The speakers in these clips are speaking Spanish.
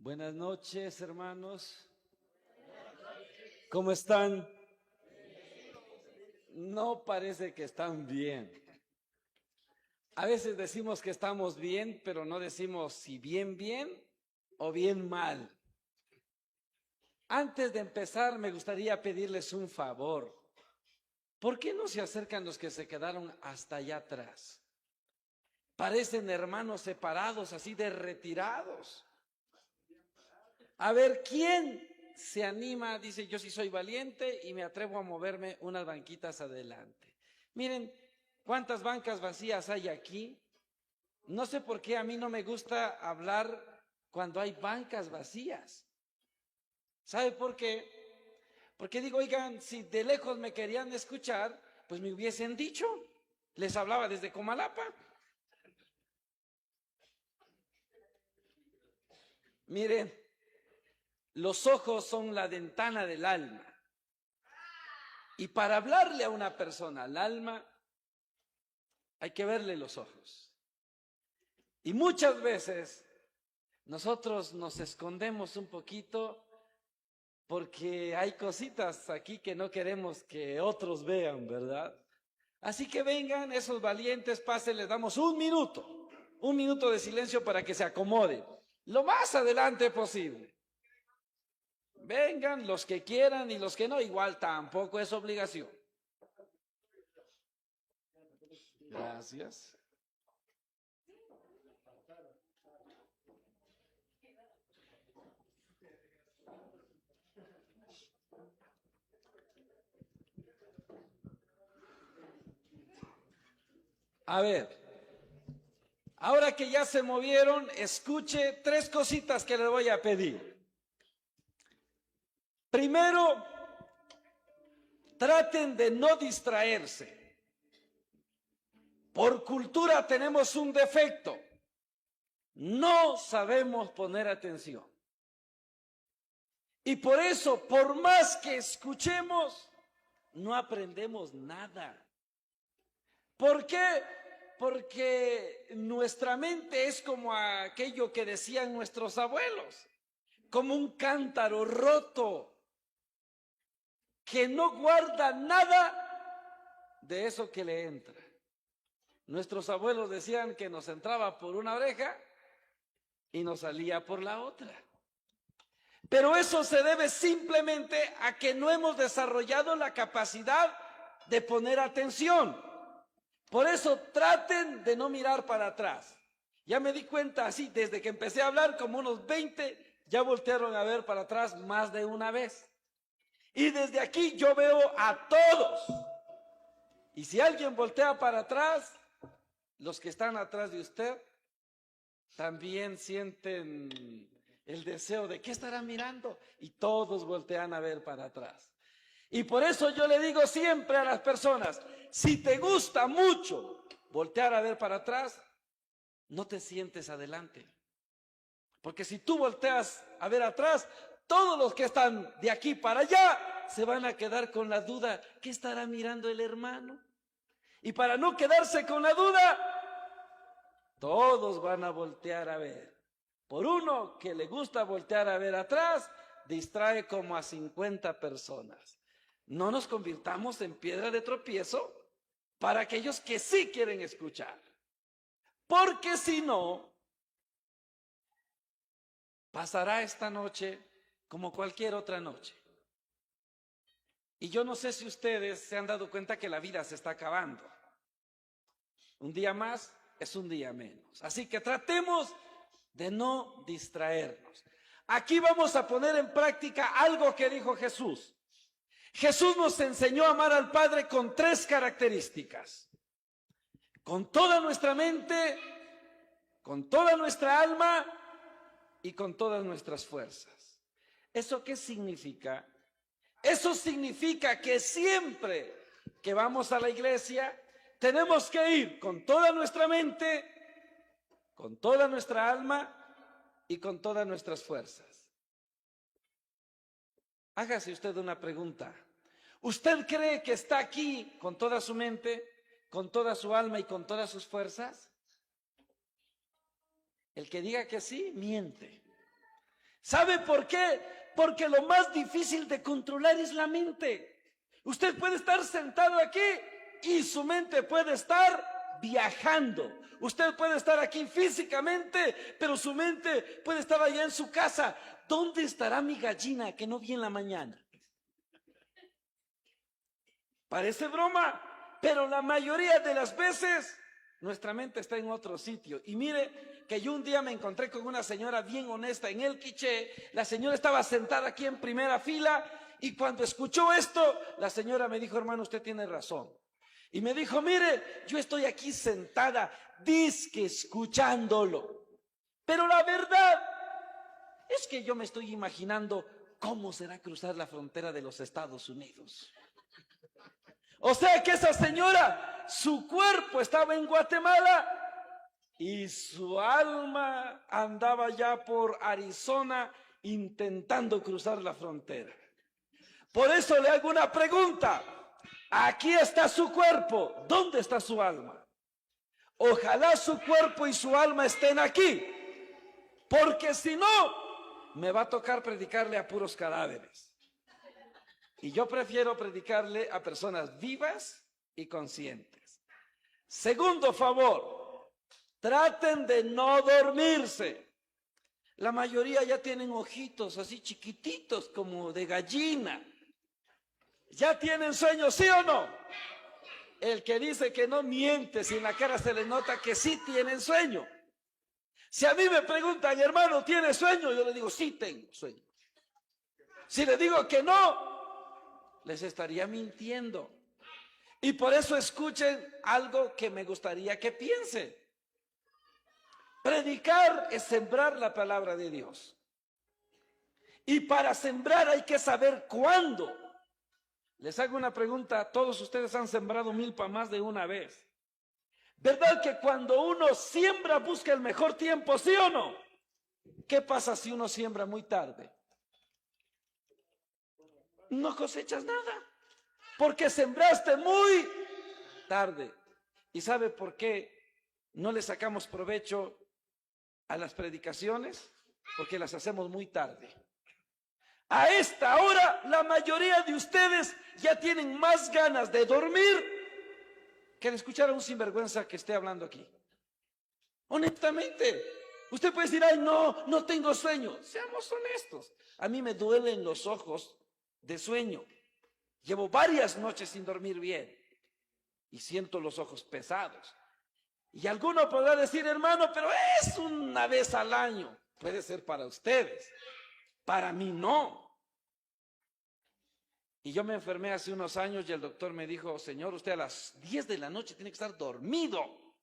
Buenas noches, hermanos. ¿Cómo están? No parece que están bien. A veces decimos que estamos bien, pero no decimos si bien o bien mal. Antes de empezar, me gustaría pedirles un favor. ¿Por qué no se acercan los que se quedaron hasta allá atrás? Parecen hermanos separados, así de retirados. A ver, ¿quién se anima? Dice, yo sí soy valiente y me atrevo a moverme unas banquitas adelante. Miren, ¿cuántas bancas vacías hay aquí? No sé por qué a mí no me gusta hablar cuando hay bancas vacías. ¿Sabe por qué? Porque digo, oigan, si de lejos me querían escuchar, pues me hubiesen dicho. Les hablaba desde Comalapa. Miren, los ojos son la ventana del alma. Y para hablarle a una persona al alma, hay que verle los ojos. Y muchas veces nosotros nos escondemos un poquito porque hay cositas aquí que no queremos que otros vean, ¿verdad? Así que vengan esos valientes, pasen, les damos un minuto de silencio para que se acomoden, lo más adelante posible. Vengan los que quieran y los que no, igual tampoco es obligación. Gracias. A ver, ahora que ya se movieron, escuche tres cositas que les voy a pedir. Primero, traten de no distraerse. Por cultura tenemos un defecto. No sabemos poner atención. Y por eso, por más que escuchemos, no aprendemos nada. ¿Por qué? Porque nuestra mente es como aquello que decían nuestros abuelos, como un cántaro roto que no guarda nada de eso que le entra. Nuestros abuelos decían que nos entraba por una oreja y nos salía por la otra. Pero eso se debe simplemente a que no hemos desarrollado la capacidad de poner atención. Por eso traten de no mirar para atrás. Ya me di cuenta así, desde que empecé a hablar, como unos 20 ya voltearon a ver para atrás más de una vez. Y desde aquí yo veo a todos. Y si alguien voltea para atrás, los que están atrás de usted también sienten el deseo de ¿qué estará mirando? Y todos voltean a ver para atrás. Y por eso yo le digo siempre a las personas, si te gusta mucho voltear a ver para atrás, no te sientes adelante. Porque si tú volteas a ver atrás, todos los que están de aquí para allá se van a quedar con la duda, ¿qué estará mirando el hermano? Y para no quedarse con la duda, todos van a voltear a ver. Por uno que le gusta voltear a ver atrás, distrae como a 50 personas. No nos convirtamos en piedra de tropiezo para aquellos que sí quieren escuchar. Porque si no, pasará esta noche como cualquier otra noche. Y yo no sé si ustedes se han dado cuenta que la vida se está acabando. Un día más es un día menos. Así que tratemos de no distraernos. Aquí vamos a poner en práctica algo que dijo Jesús. Jesús nos enseñó a amar al Padre con tres características. Con toda nuestra mente, con toda nuestra alma y con todas nuestras fuerzas. ¿Eso qué significa? Eso significa que siempre que vamos a la iglesia, tenemos que ir con toda nuestra mente, con toda nuestra alma y con todas nuestras fuerzas. Hágase usted una pregunta. ¿Usted cree que está aquí con toda su mente, con toda su alma y con todas sus fuerzas? El que diga que sí, miente. ¿Sabe por qué? Porque lo más difícil de controlar es la mente. Usted puede estar sentado aquí y su mente puede estar viajando. Usted puede estar aquí físicamente, pero su mente puede estar allá en su casa. ¿Dónde estará mi gallina que no vi en la mañana? Parece broma, pero la mayoría de las veces nuestra mente está en otro sitio. Y mire que yo un día me encontré con una señora bien honesta en el quiché. La señora estaba sentada aquí en primera fila y cuando escuchó esto, la señora me dijo: hermano, usted tiene razón. Y me dijo: mire, yo estoy aquí sentada, dizque escuchándolo. Pero la verdad es que yo me estoy imaginando cómo será cruzar la frontera de los Estados Unidos. O sea que esa señora, su cuerpo estaba en Guatemala y su alma andaba ya por Arizona intentando cruzar la frontera. Por eso le hago una pregunta. Aquí está su cuerpo, ¿dónde está su alma? Ojalá su cuerpo y su alma estén aquí, porque si no, me va a tocar predicarle a puros cadáveres. Y yo prefiero predicarle a personas vivas y conscientes. Segundo favor, traten de no dormirse. La mayoría ya tienen ojitos así chiquititos como de gallina. ¿Ya tienen sueño, sí o no? El que dice que no miente, si en la cara se le nota que sí tienen sueño. Si a mí me preguntan: hermano, ¿tiene sueño? Yo le digo: sí tengo sueño. Si le digo que no, les estaría mintiendo. Y por eso escuchen algo que me gustaría que piensen. Predicar es sembrar la palabra de Dios. Y para sembrar hay que saber cuándo. Les hago una pregunta: todos ustedes han sembrado milpa más de una vez. ¿Verdad que cuando uno siembra busca el mejor tiempo, sí o no? ¿Qué pasa si uno siembra muy tarde? No cosechas nada, porque sembraste muy tarde. ¿Y sabe por qué no le sacamos provecho a las predicaciones? Porque las hacemos muy tarde. A esta hora la mayoría de ustedes ya tienen más ganas de dormir que de escuchar a un sinvergüenza que esté hablando aquí. Honestamente, usted puede decir: ay, no tengo sueño. Seamos honestos. A mí me duelen los ojos de sueño. Llevo varias noches sin dormir bien y siento los ojos pesados. Y alguno podrá decir: hermano, pero es una vez al año. Puede ser para ustedes, para mí no. Y yo me enfermé hace unos años y el doctor me dijo: señor, usted a las 10 de la noche tiene que estar dormido.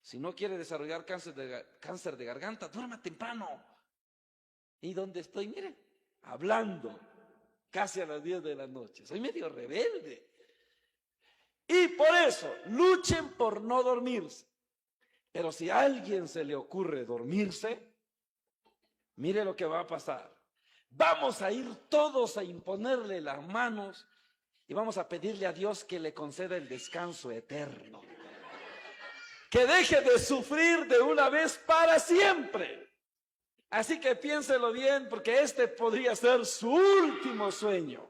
Si no quiere desarrollar cáncer de garganta, duerma temprano. ¿Y dónde estoy? Mire, hablando casi a las 10 de la noche. Soy medio rebelde. Y por eso, luchen por no dormirse. Pero si a alguien se le ocurre dormirse, mire lo que va a pasar. Vamos a ir todos a imponerle las manos y vamos a pedirle a Dios que le conceda el descanso eterno. Que deje de sufrir de una vez para siempre. Así que piénselo bien, porque este podría ser su último sueño.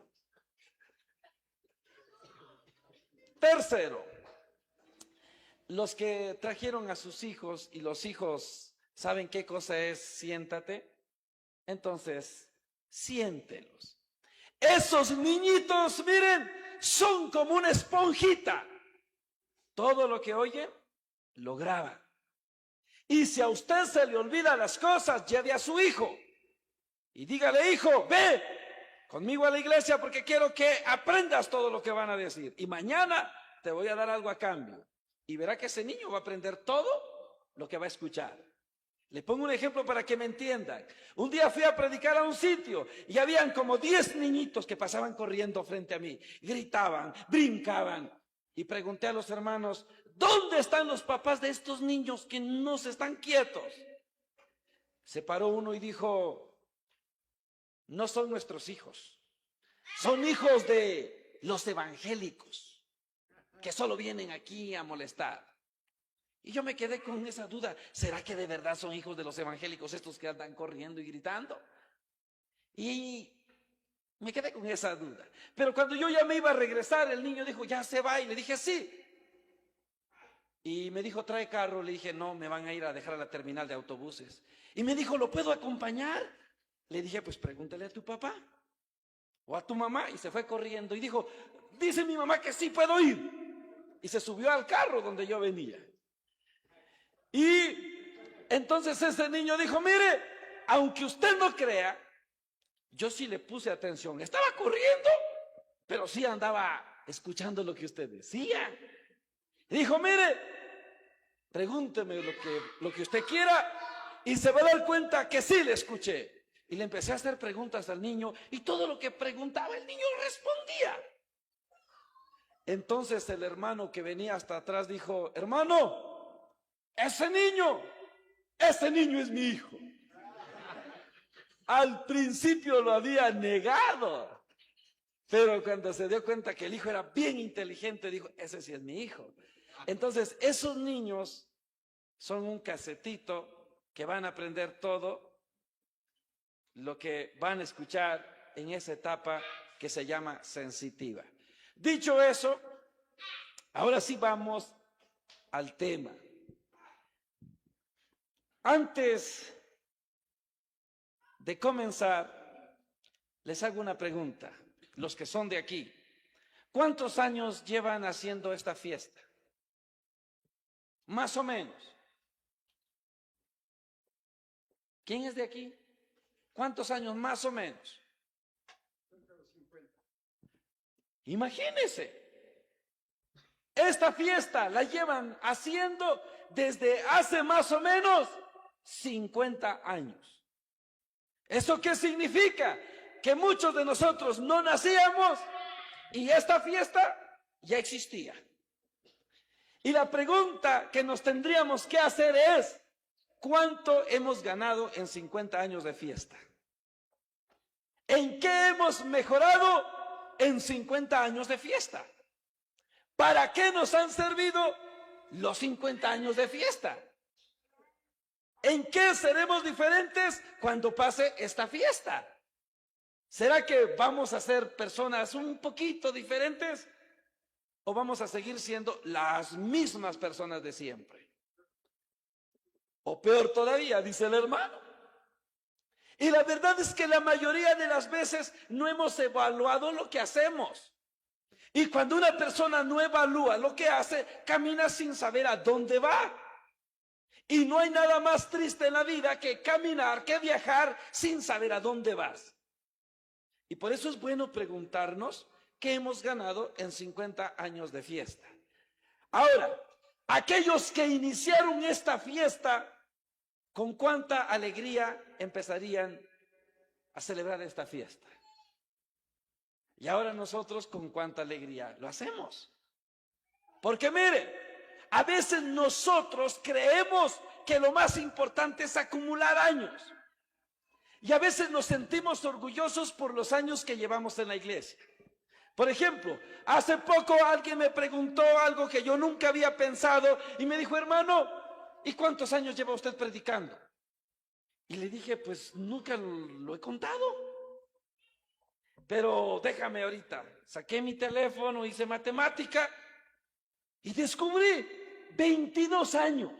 Tercero, los que trajeron a sus hijos y los hijos saben qué cosa es siéntate, entonces siéntelos. Esos niñitos, miren, son como una esponjita. Todo lo que oyen, lo graban. Y si a usted se le olvidan las cosas, lleve a su hijo y dígale: hijo, ve conmigo a la iglesia porque quiero que aprendas todo lo que van a decir. Y mañana te voy a dar algo a cambio. Y verá que ese niño va a aprender todo lo que va a escuchar. Le pongo un ejemplo para que me entiendan. Un día fui a predicar a un sitio y habían como 10 niñitos que pasaban corriendo frente a mí. Gritaban, brincaban. Y pregunté a los hermanos: ¿dónde están los papás de estos niños que no se están quietos? Se paró uno y dijo: no son nuestros hijos. Son hijos de los evangélicos que solo vienen aquí a molestar. Y yo me quedé con esa duda. ¿Será que de verdad son hijos de los evangélicos estos que andan corriendo y gritando? Y me quedé con esa duda. Pero cuando yo ya me iba a regresar, el niño dijo, ya se va. Y le dije, sí. Y me dijo, ¿trae carro? Le dije, no, me van a ir a dejar a la terminal de autobuses. Y me dijo, ¿lo puedo acompañar? Le dije, pues pregúntale a tu papá o a tu mamá. Y se fue corriendo y dijo, dice mi mamá que sí puedo ir. Y se subió al carro donde yo venía. Y entonces ese niño dijo, mire, aunque usted no crea, yo sí le puse atención. Estaba corriendo, pero sí andaba escuchando lo que usted decía. Y dijo, mire, pregúnteme lo que usted quiera y se va a dar cuenta que sí le escuché. Y le empecé a hacer preguntas al niño y todo lo que preguntaba el niño respondía. Entonces el hermano que venía hasta atrás dijo, hermano, ese niño es mi hijo. Al principio lo había negado, pero cuando se dio cuenta que el hijo era bien inteligente, dijo, ese sí es mi hijo. Entonces esos niños son un casetito que van a aprender todo lo que van a escuchar en esa etapa que se llama sensitiva. Dicho eso, ahora sí vamos al tema. Antes de comenzar, les hago una pregunta, los que son de aquí. ¿Cuántos años llevan haciendo esta fiesta? Más o menos. ¿Quién es de aquí? ¿Cuántos años más o menos? Imagínense. Esta fiesta la llevan haciendo desde hace más o menos 50 años. ¿Eso qué significa? Que muchos de nosotros no nacíamos y esta fiesta ya existía. Y la pregunta que nos tendríamos que hacer es, ¿cuánto hemos ganado en 50 años de fiesta? ¿En qué hemos mejorado en 50 años de fiesta? ¿Para qué nos han servido los 50 años de fiesta? ¿En qué seremos diferentes cuando pase esta fiesta? ¿Será que vamos a ser personas un poquito diferentes o vamos a seguir siendo las mismas personas de siempre? O peor todavía, dice el hermano. Y la verdad es que la mayoría de las veces no hemos evaluado lo que hacemos. Y cuando una persona no evalúa lo que hace, camina sin saber a dónde va. Y no hay nada más triste en la vida que caminar, que viajar sin saber a dónde vas. Y por eso es bueno preguntarnos qué hemos ganado en 50 años de fiesta. Ahora, aquellos que iniciaron esta fiesta, ¿con cuánta alegría empezarían a celebrar esta fiesta? Y ahora nosotros, ¿con cuánta alegría lo hacemos? Porque mire, a veces nosotros creemos que lo más importante es acumular años. Y a veces nos sentimos orgullosos por los años que llevamos en la iglesia. Por ejemplo, hace poco alguien me preguntó algo que yo nunca había pensado y me dijo, hermano, ¿y cuántos años lleva usted predicando? Y le dije, pues nunca lo he contado. Pero déjame ahorita, saqué mi teléfono, hice matemática y descubrí 22 años.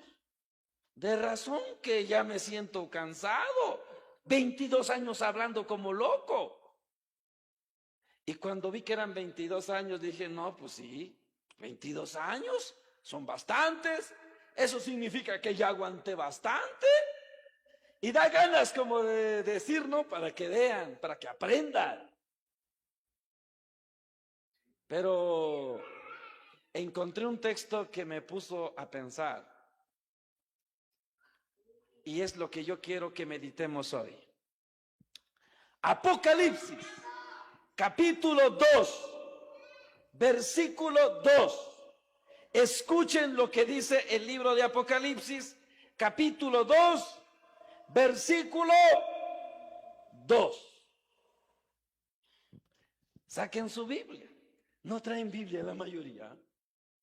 De razón que ya me siento cansado. 22 años hablando como loco. Y cuando vi que eran 22 años, dije, no, pues sí, 22 años son bastantes. Eso significa que ya aguanté bastante. Y da ganas como de decir, ¿no? Para que vean, para que aprendan. Pero encontré un texto que me puso a pensar. Y es lo que yo quiero que meditemos hoy. Apocalipsis, capítulo 2, versículo 2. Escuchen lo que dice el libro de Apocalipsis, capítulo 2, versículo 2. Saquen su Biblia. No traen Biblia la mayoría.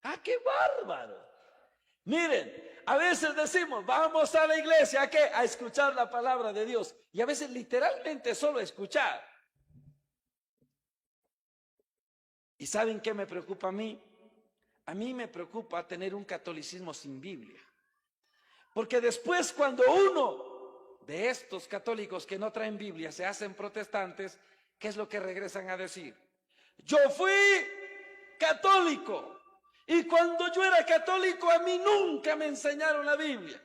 ¡Ah, qué bárbaro! Miren, a veces decimos, vamos a la iglesia, ¿a qué? A escuchar la palabra de Dios. Y a veces literalmente solo escuchar. ¿Y saben qué me preocupa a mí? A mí me preocupa tener un catolicismo sin Biblia. Porque después cuando uno de estos católicos que no traen Biblia se hacen protestantes, ¿qué es lo que regresan a decir? Yo fui católico. Y cuando yo era católico a mí nunca me enseñaron la Biblia.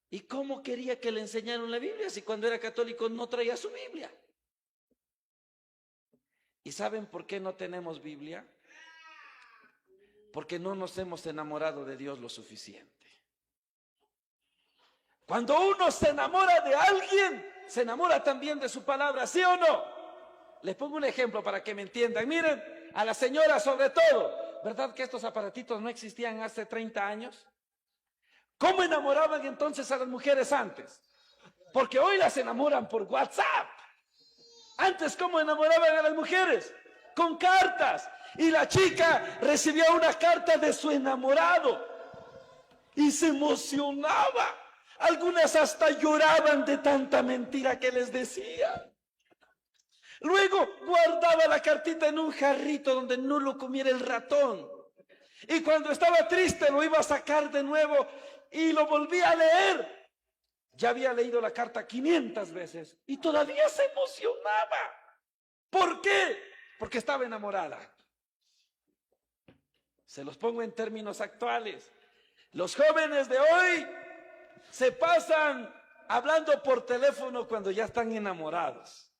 ¿Y cómo quería que le enseñaran la Biblia si cuando era católico no traía su Biblia? ¿Y saben por qué no tenemos Biblia? Porque no nos hemos enamorado de Dios lo suficiente. Cuando uno se enamora de alguien, se enamora también de su palabra, ¿sí o no? Les pongo un ejemplo para que me entiendan. Miren, a las señoras sobre todo. ¿Verdad que estos aparatitos no existían hace 30 años? ¿Cómo enamoraban entonces a las mujeres antes? Porque hoy las enamoran por WhatsApp. Antes, ¿cómo enamoraban a las mujeres? Con cartas. Y la chica recibía una carta de su enamorado y se emocionaba. Algunas hasta lloraban de tanta mentira que les decía. Luego guardaba la cartita en un jarrito donde no lo comiera el ratón. Y cuando estaba triste lo iba a sacar de nuevo y lo volvía a leer. Ya había leído la carta 500 veces y todavía se emocionaba. ¿Por qué? Porque estaba enamorada. Se los pongo en términos actuales. Los jóvenes de hoy se pasan hablando por teléfono cuando ya están enamorados.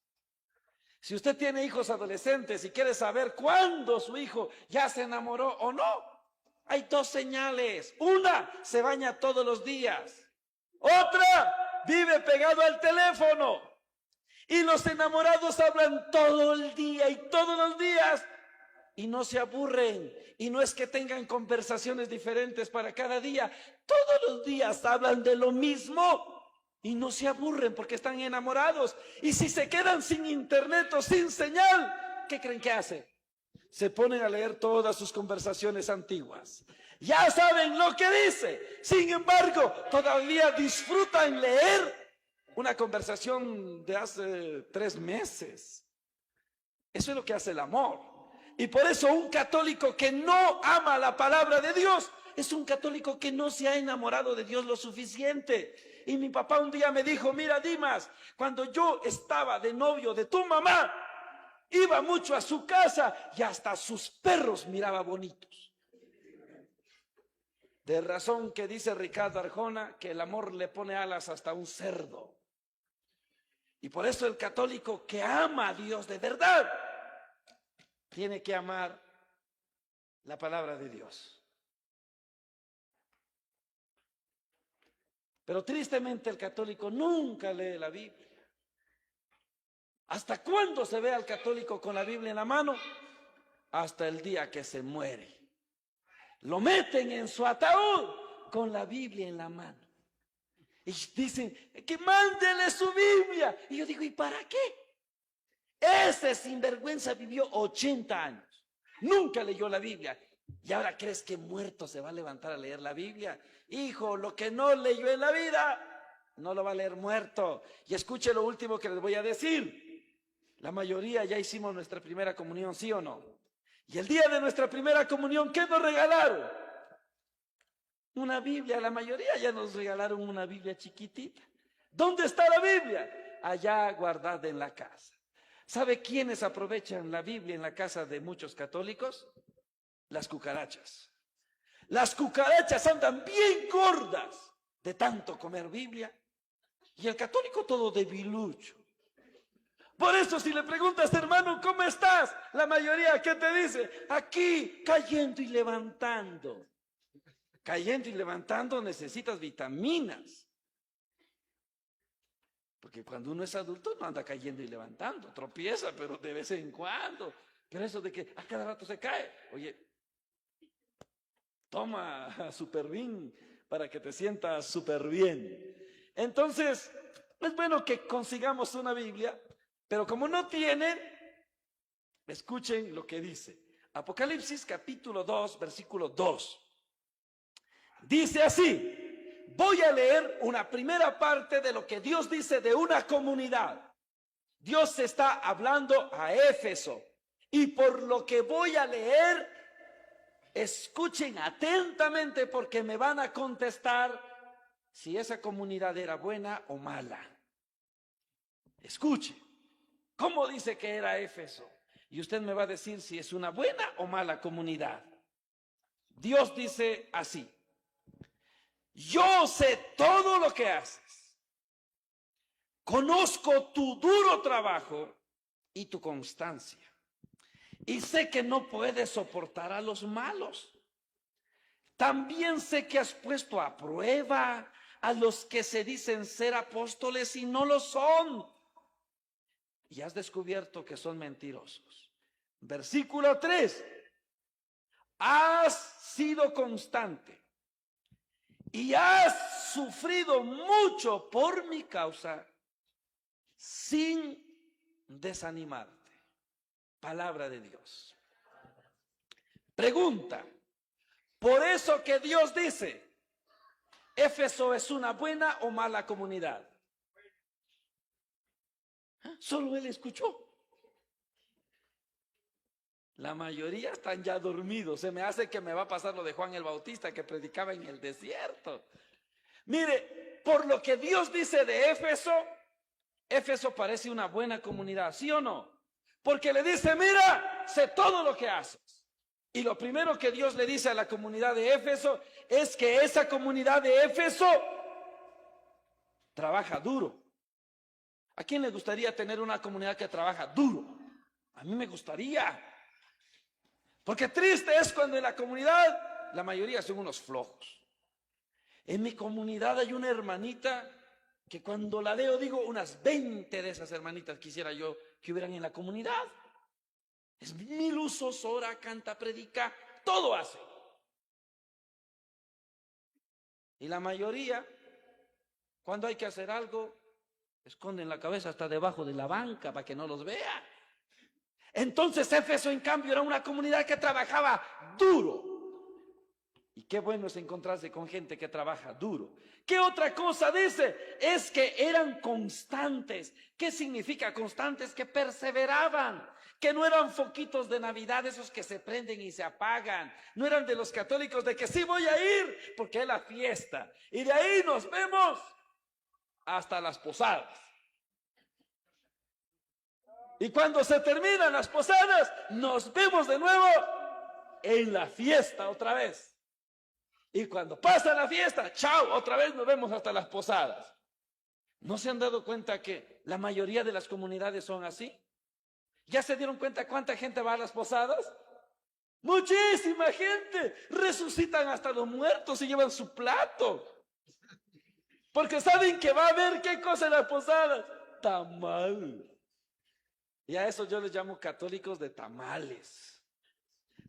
Si usted tiene hijos adolescentes y quiere saber cuándo su hijo ya se enamoró o no, hay dos señales. Una, se baña todos los días. Otra, vive pegado al teléfono. Y los enamorados hablan todo el día y todos los días y no se aburren. Y no es que tengan conversaciones diferentes para cada día. Todos los días hablan de lo mismo. Y no se aburren porque están enamorados. Y si se quedan sin internet o sin señal, ¿qué creen que hacen? Se ponen a leer todas sus conversaciones antiguas. Ya saben lo que dice. Sin embargo, todavía disfrutan leer una conversación de hace 3 meses. Eso es lo que hace el amor. Y por eso un católico que no ama la palabra de Dios es un católico que no se ha enamorado de Dios lo suficiente. Y mi papá un día me dijo, mira Dimas, cuando yo estaba de novio de tu mamá, iba mucho a su casa y hasta sus perros miraba bonitos. De razón que dice Ricardo Arjona que el amor le pone alas hasta un cerdo. Y por eso el católico que ama a Dios de verdad, tiene que amar la palabra de Dios. Pero tristemente el católico nunca lee la Biblia. ¿Hasta cuándo se ve al católico con la Biblia en la mano? Hasta el día que se muere. Lo meten en su ataúd con la Biblia en la mano. Y dicen que mándele su Biblia. Y yo digo, ¿y para qué? Ese sinvergüenza vivió 80 años. Nunca leyó la Biblia. ¿Y ahora crees que muerto se va a levantar a leer la Biblia? Hijo, lo que no leyó en la vida, no lo va a leer muerto. Y escuche lo último que les voy a decir. La mayoría ya hicimos nuestra primera comunión, ¿sí o no? Y el día de nuestra primera comunión, ¿qué nos regalaron? Una Biblia. La mayoría ya nos regalaron una Biblia chiquitita. ¿Dónde está la Biblia? Allá guardada en la casa. ¿Sabe quiénes aprovechan la Biblia en la casa de muchos católicos? Las cucarachas. Las cucarachas andan bien gordas de tanto comer Biblia. Y el católico todo debilucho. Por eso si le preguntas, hermano, ¿cómo estás? La mayoría, ¿qué te dice? Aquí, cayendo y levantando. Cayendo y levantando necesitas vitaminas. Porque cuando uno es adulto no anda cayendo y levantando. Tropieza, pero de vez en cuando. Pero eso de que a cada rato se cae. Oye, toma Superbin para que te sientas súper bien. Entonces, es bueno que consigamos una Biblia, pero como no tienen, escuchen lo que dice. Apocalipsis capítulo 2, versículo 2. Dice así, voy a leer una primera parte de lo que Dios dice de una comunidad. Dios está hablando a Éfeso y por lo que voy a leer, escuchen atentamente porque me van a contestar si esa comunidad era buena o mala. Escuche, ¿cómo dice que era Éfeso? Y usted me va a decir si es una buena o mala comunidad. Dios dice así, yo sé todo lo que haces, conozco tu duro trabajo y tu constancia, y sé que no puedes soportar a los malos. También sé que has puesto a prueba a los que se dicen ser apóstoles y no lo son, y has descubierto que son mentirosos. Versículo 3, has sido constante y has sufrido mucho por mi causa sin desanimarte. Palabra de Dios. Pregunta, por eso que Dios dice, ¿Éfeso es una buena o mala comunidad? Solo él escuchó. La mayoría están ya dormidos. Se me hace que me va a pasar lo de Juan el Bautista que predicaba en el desierto. Mire, por lo que Dios dice de Éfeso, Éfeso parece una buena comunidad, ¿sí o no? Porque le dice, mira, sé todo lo que haces. Y lo primero que Dios le dice a la comunidad de Éfeso es que esa comunidad de Éfeso trabaja duro. ¿A quién le gustaría tener una comunidad que trabaja duro? A mí me gustaría. Porque triste es cuando en la comunidad la mayoría son unos flojos. En mi comunidad hay una hermanita que cuando la veo digo, unas 20 de esas hermanitas quisiera yo que hubieran en la comunidad. Es mil usos, ora, canta, predica, todo hace. Y la mayoría, cuando hay que hacer algo, esconden la cabeza hasta debajo de la banca para que no los vea. Entonces Éfeso en cambio era una comunidad que trabajaba duro. Y qué bueno es encontrarse con gente que trabaja duro. ¿Qué otra cosa dice? Es que eran constantes. ¿Qué significa constantes? Que perseveraban. Que no eran foquitos de Navidad esos que se prenden y se apagan. No eran de los católicos de que sí voy a ir porque es la fiesta. Y de ahí nos vemos hasta las posadas. Y cuando se terminan las posadas, nos vemos de nuevo en la fiesta otra vez. Y cuando pasa la fiesta, chao, otra vez nos vemos hasta las posadas. ¿No se han dado cuenta que la mayoría de las comunidades son así? ¿Ya se dieron cuenta cuánta gente va a las posadas? Muchísima gente. Resucitan hasta los muertos y llevan su plato. Porque saben que va a haber qué cosa en las posadas. Tamal. Y a eso yo les llamo católicos de tamales.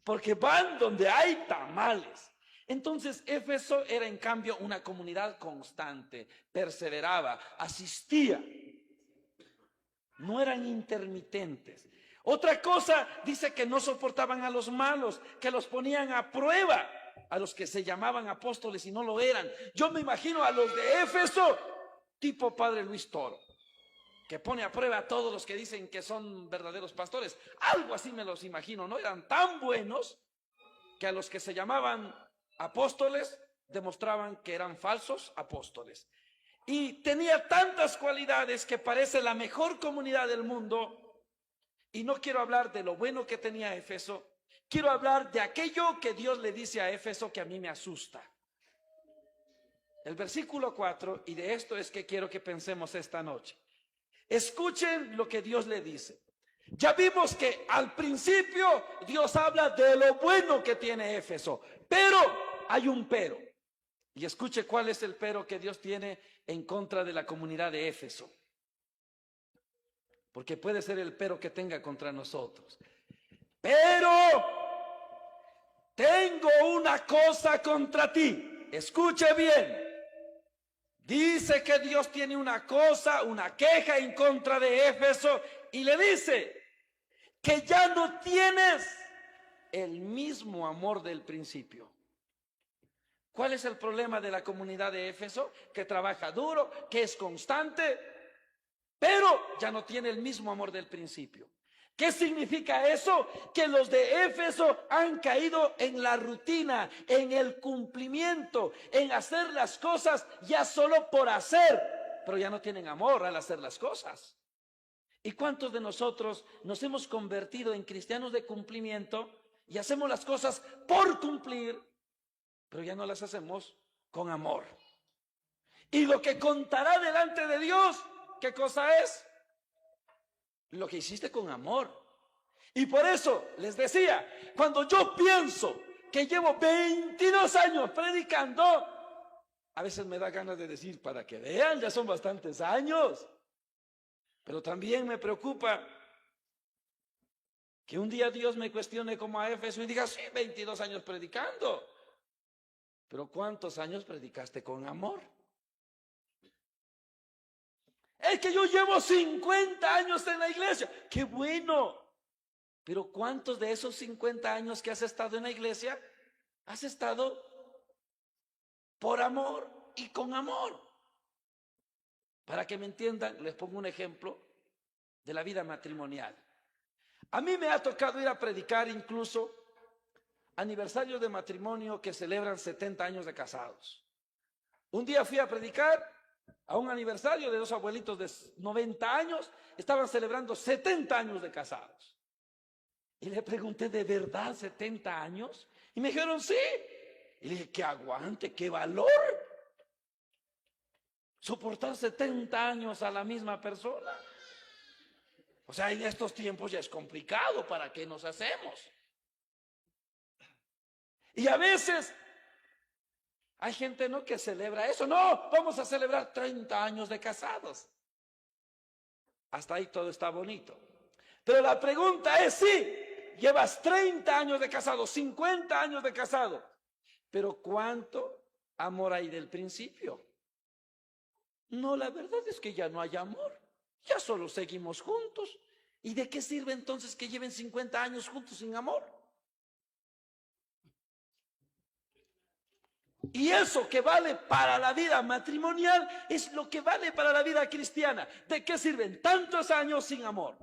Porque van donde hay tamales. Entonces Éfeso era en cambio una comunidad constante, perseveraba, asistía. No eran intermitentes. Otra cosa dice que no soportaban a los malos, que los ponían a prueba, a los que se llamaban apóstoles y no lo eran. Yo me imagino a los de Éfeso, tipo Padre Luis Toro, que pone a prueba a todos los que dicen que son verdaderos pastores. Algo así me los imagino, ¿no? Eran tan buenos que a los que se llamaban apóstoles demostraban que eran falsos apóstoles. Y tenía tantas cualidades que parece la mejor comunidad del mundo. Y no quiero hablar de lo bueno que tenía Éfeso, quiero hablar de aquello que Dios le dice a Éfeso que a mí me asusta. El versículo 4, y de esto es que quiero que pensemos esta noche. Escuchen lo que Dios le dice. Ya vimos que al principio Dios habla de lo bueno que tiene Éfeso, pero hay un pero. Y escuche cuál es el pero que Dios tiene en contra de la comunidad de Éfeso. Porque puede ser el pero que tenga contra nosotros. Pero tengo una cosa contra ti. Escuche bien. Dice que Dios tiene una cosa, una queja en contra de Éfeso y le dice que ya no tienes el mismo amor del principio. ¿Cuál es el problema de la comunidad de Éfeso? Que trabaja duro, que es constante, pero ya no tiene el mismo amor del principio. ¿Qué significa eso? Que los de Éfeso han caído en la rutina, en el cumplimiento, en hacer las cosas ya solo por hacer, pero ya no tienen amor al hacer las cosas. ¿Y cuántos de nosotros nos hemos convertido en cristianos de cumplimiento y hacemos las cosas por cumplir, pero ya no las hacemos con amor? Y lo que contará delante de Dios, ¿qué cosa es? Lo que hiciste con amor. Y por eso les decía, cuando yo pienso que llevo 22 años predicando, a veces me da ganas de decir, para que vean, ya son bastantes años. Pero también me preocupa que un día Dios me cuestione como a Éfeso y diga, sí, 22 años predicando. Pero ¿cuántos años predicaste con amor? Es que yo llevo 50 años en la iglesia. ¡Qué bueno! Pero ¿cuántos de esos 50 años que has estado en la iglesia has estado por amor y con amor? Para que me entiendan, les pongo un ejemplo de la vida matrimonial. A mí me ha tocado ir a predicar incluso aniversarios de matrimonio que celebran 70 años de casados. Un día fui a predicar a un aniversario de dos abuelitos de 90 años, estaban celebrando 70 años de casados. Y le pregunté, ¿de verdad 70 años? Y me dijeron, sí. Y le dije, qué aguante, qué valor. Soportar 70 años a la misma persona. O sea, en estos tiempos ya es complicado, ¿para qué nos hacemos? Y a veces hay gente no que celebra eso. No, vamos a celebrar 30 años de casados. Hasta ahí todo está bonito. Pero la pregunta es, sí, llevas 30 años de casado, 50 años de casado, pero ¿cuánto amor hay del principio? No, la verdad es que ya no hay amor, ya solo seguimos juntos. ¿Y de qué sirve entonces que lleven 50 años juntos sin amor? Y eso que vale para la vida matrimonial es lo que vale para la vida cristiana. ¿De qué sirven tantos años sin amor?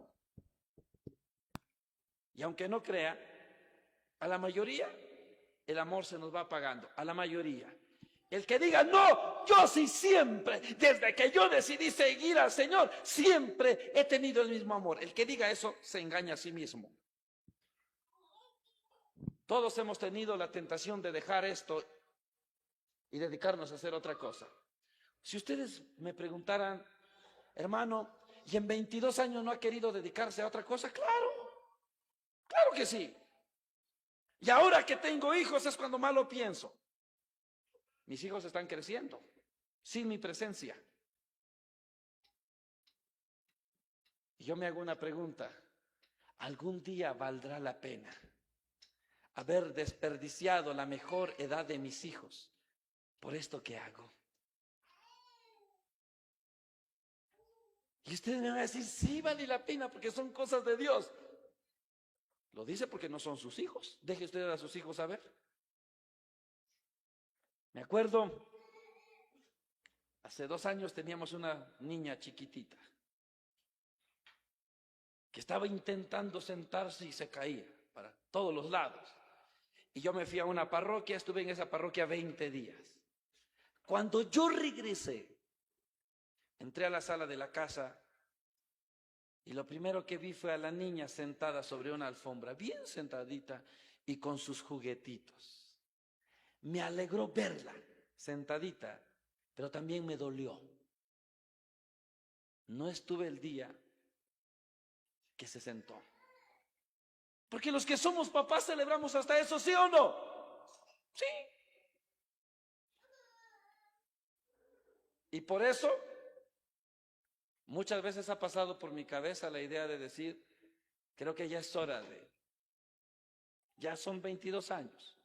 Y aunque no crea, a la mayoría el amor se nos va apagando, a la mayoría. El que diga, no, yo sí siempre, desde que yo decidí seguir al Señor, siempre he tenido el mismo amor. El que diga eso se engaña a sí mismo. Todos hemos tenido la tentación de dejar esto y dedicarnos a hacer otra cosa. Si ustedes me preguntaran, hermano, ¿y en 22 años no ha querido dedicarse a otra cosa? Claro, claro que sí. Y ahora que tengo hijos es cuando más lo pienso. Mis hijos están creciendo sin mi presencia. Y yo me hago una pregunta, ¿algún día valdrá la pena haber desperdiciado la mejor edad de mis hijos por esto que hago? Y ustedes me van a decir, sí vale la pena porque son cosas de Dios. Lo dice porque no son sus hijos. Deje usted a sus hijos saber. Me acuerdo, hace 2 años teníamos una niña chiquitita que estaba intentando sentarse y se caía para todos los lados. Y yo me fui a una parroquia, estuve en esa parroquia 20 días. Cuando yo regresé, entré a la sala de la casa y lo primero que vi fue a la niña sentada sobre una alfombra, bien sentadita y con sus juguetitos. Me alegró verla sentadita, pero también me dolió. No estuve el día que se sentó. Porque los que somos papás celebramos hasta eso, ¿sí o no? Sí. Y por eso muchas veces ha pasado por mi cabeza la idea de decir, creo que ya es hora ya son 22 años.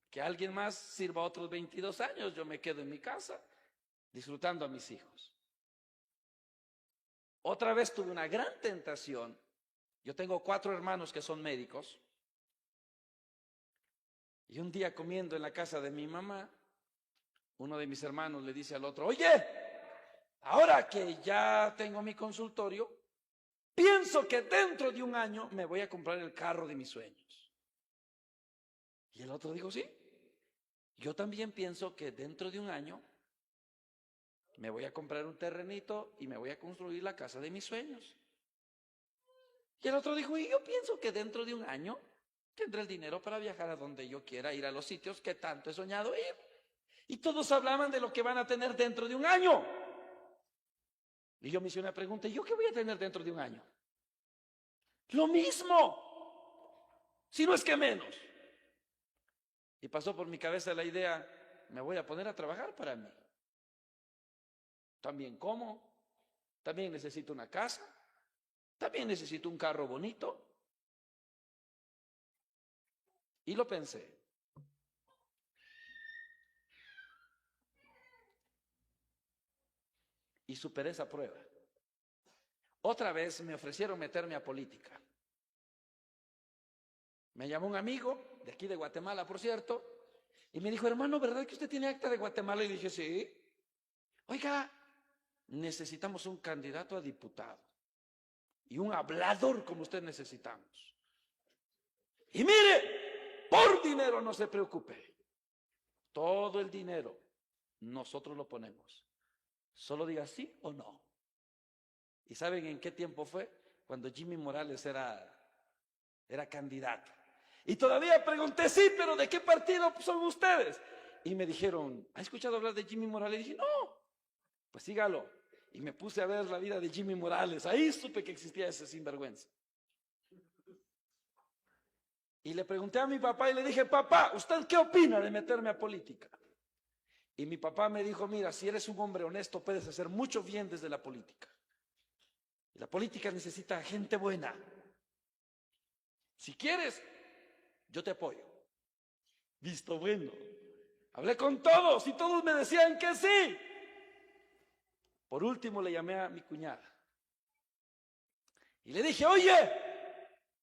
Que alguien más sirva otros 22 años, yo me quedo en mi casa disfrutando a mis hijos. Otra vez tuve una gran tentación. Yo tengo 4 hermanos que son médicos. Y un día comiendo en la casa de mi mamá, uno de mis hermanos le dice al otro, oye, ahora que ya tengo mi consultorio, pienso que dentro de un año me voy a comprar el carro de mis sueños. Y el otro dijo, sí, yo también pienso que dentro de un año me voy a comprar un terrenito y me voy a construir la casa de mis sueños. Y el otro dijo, y yo pienso que dentro de un año tendré el dinero para viajar a donde yo quiera, ir a los sitios que tanto he soñado ir. Y todos hablaban de lo que van a tener dentro de un año. Y yo me hice una pregunta, ¿y yo qué voy a tener dentro de un año? Lo mismo, si no es que menos. Y pasó por mi cabeza la idea, me voy a poner a trabajar para mí. También como, también necesito una casa, también necesito un carro bonito. Y lo pensé. Y superé esa prueba. Otra vez me ofrecieron meterme a política. Me llamó un amigo, de aquí de Guatemala, por cierto, y me dijo, hermano, ¿verdad que usted tiene acta de Guatemala? Y dije, sí. Oiga, necesitamos un candidato a diputado y un hablador como usted necesitamos. Y mire, por dinero no se preocupe. Todo el dinero nosotros lo ponemos. Solo diga sí o no. ¿Y saben en qué tiempo fue? Cuando Jimmy Morales era candidato. Y todavía pregunté, sí, pero ¿de qué partido son ustedes? Y me dijeron, ¿ha escuchado hablar de Jimmy Morales? Y dije, no, pues sígalo. Y me puse a ver la vida de Jimmy Morales. Ahí supe que existía ese sinvergüenza. Y le pregunté a mi papá y le dije, papá, ¿usted qué opina de meterme a política? Y mi papá me dijo, mira, si eres un hombre honesto, puedes hacer mucho bien desde la política. Y la política necesita gente buena. Si quieres, yo te apoyo. Visto bueno. Hablé con todos y todos me decían que sí. Por último le llamé a mi cuñada. Y le dije, oye,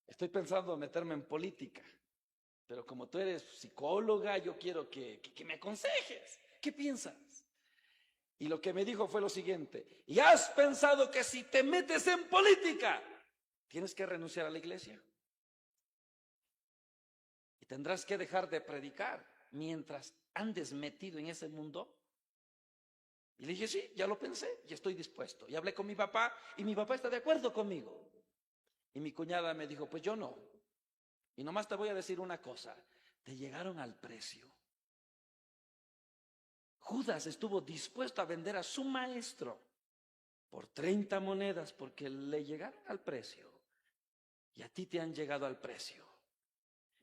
estoy pensando en meterme en política. Pero como tú eres psicóloga, yo quiero que me aconsejes. ¿Qué piensas? Y lo que me dijo fue lo siguiente. ¿Y has pensado que si te metes en política, tienes que renunciar a la iglesia? Y tendrás que dejar de predicar mientras andes metido en ese mundo. Y le dije, sí, ya lo pensé y estoy dispuesto. Y hablé con mi papá y mi papá está de acuerdo conmigo. Y mi cuñada me dijo, pues yo no. Y nomás te voy a decir una cosa, te llegaron al precio. Judas estuvo dispuesto a vender a su maestro por 30 monedas porque le llegaron al precio. Y a ti te han llegado al precio.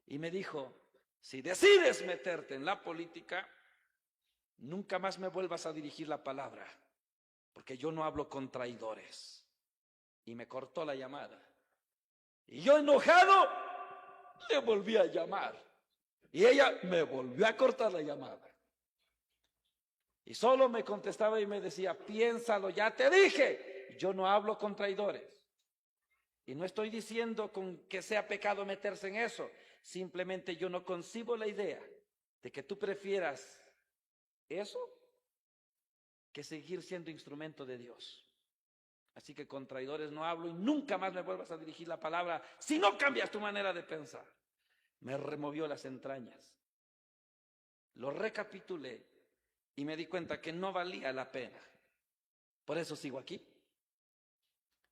Y me dijo, si decides meterte en la política, nunca más me vuelvas a dirigir la palabra, porque yo no hablo con traidores. Y me cortó la llamada. Y yo enojado, le volví a llamar. Y ella me volvió a cortar la llamada. Y solo me contestaba y me decía, piénsalo, ya te dije, yo no hablo con traidores. Y no estoy diciendo con que sea pecado meterse en eso. Simplemente yo no concibo la idea de que tú prefieras eso que seguir siendo instrumento de Dios. Así que con traidores no hablo y nunca más me vuelvas a dirigir la palabra si no cambias tu manera de pensar. Me removió las entrañas. Lo recapitulé y me di cuenta que no valía la pena. Por eso sigo aquí.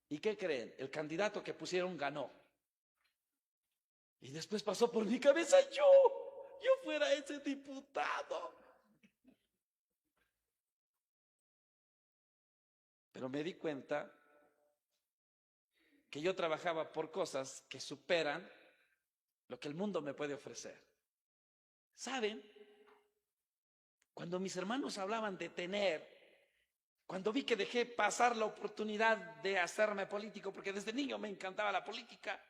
¿Y qué creen? El candidato que pusieron ganó. Y después pasó por mi cabeza, yo fuera ese diputado. Pero me di cuenta que yo trabajaba por cosas que superan lo que el mundo me puede ofrecer. ¿Saben? Cuando mis hermanos hablaban de tener, cuando vi que dejé pasar la oportunidad de hacerme político, porque desde niño me encantaba la política,